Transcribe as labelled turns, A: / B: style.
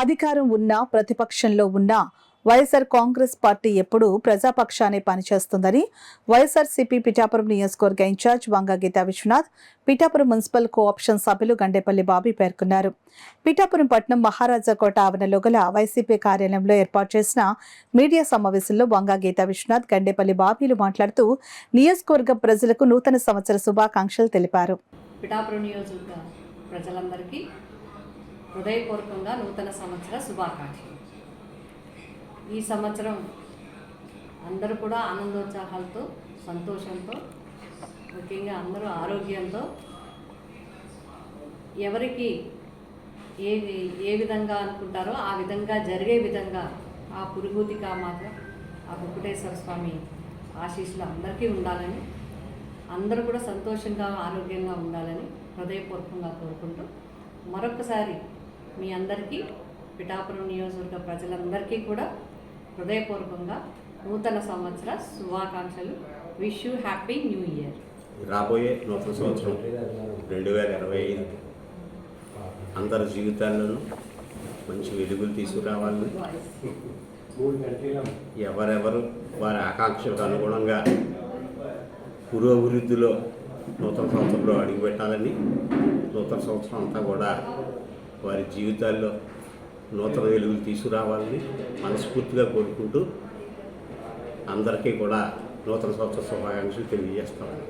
A: అధికారం ఉన్నా ప్రతిపక్షంలో ఉన్నా వైఎస్ఆర్ కాంగ్రెస్ పార్టీ ఎప్పుడూ ప్రజాపక్షానే పనిచేస్తుందని వైఎస్ఆర్సీపీ పిఠాపురం నియోజకవర్గ ఇన్ఛార్జ్ వంగ గీతా విశ్వనాథ్, పిఠాపురం మున్సిపల్ కోఆప్షన్ సభ్యులు గండేపల్లి బాబీ పేర్కొన్నారు. పిఠాపురం పట్టణం మహారాజాకోట ఆవరణలో గల వైసీపీ కార్యాలయంలో ఏర్పాటు చేసిన మీడియా సమావేశంలో వంగ గీతా విశ్వనాథ్, గండేపల్లి బాబీలు మాట్లాడుతూ నియోజకవర్గ ప్రజలకు నూతన సంవత్సర శుభాకాంక్షలు తెలిపారు.
B: పిఠాపురం నియోజకవర్గ ప్రజలందరికీ హృదయపూర్వకంగా నూతన సంవత్సర శుభాకాంక్షలు. ఈ సంవత్సరం అందరూ కూడా ఆనందోత్సాహాలతో, సంతోషంతో, ముఖ్యంగా అందరూ ఆరోగ్యంతో, ఎవరికి ఏ విధంగా అనుకుంటారో ఆ విధంగా జరిగే విధంగా ఆ పురుహూతి కామాత, ఆ వెంకటేశ్వర స్వామి ఆశీస్సులు అందరికీ ఉండాలని, అందరూ కూడా సంతోషంగా ఆరోగ్యంగా ఉండాలని హృదయపూర్వకంగా కోరుకుంటూ మరొకసారి మీ అందరికీ పిఠాపురం నియోజకవర్గ ప్రజలందరికీ కూడా హృదయపూర్వకంగా నూతన సంవత్సర శుభాకాంక్షలు. Wish you happy new year.
C: రాబోయే నూతన సంవత్సరం 2025 అందరి జీవితాల్లోనూ మంచి వెలుగులు తీసుకురావాలని, ఎవరెవరు వారి ఆకాంక్షలకు అనుగుణంగా పురోభివృద్ధిలో నూతన సంవత్సరంలో అడుగుపెట్టాలని, నూతన సంవత్సరం అంతా కూడా వారి జీవితాల్లో నూతన వెలుగులు తీసుకురావాలని మనస్ఫూర్తిగా కోరుకుంటూ అందరికీ కూడా నూతన సంవత్సర శుభాకాంక్షలు తెలియజేస్తాను.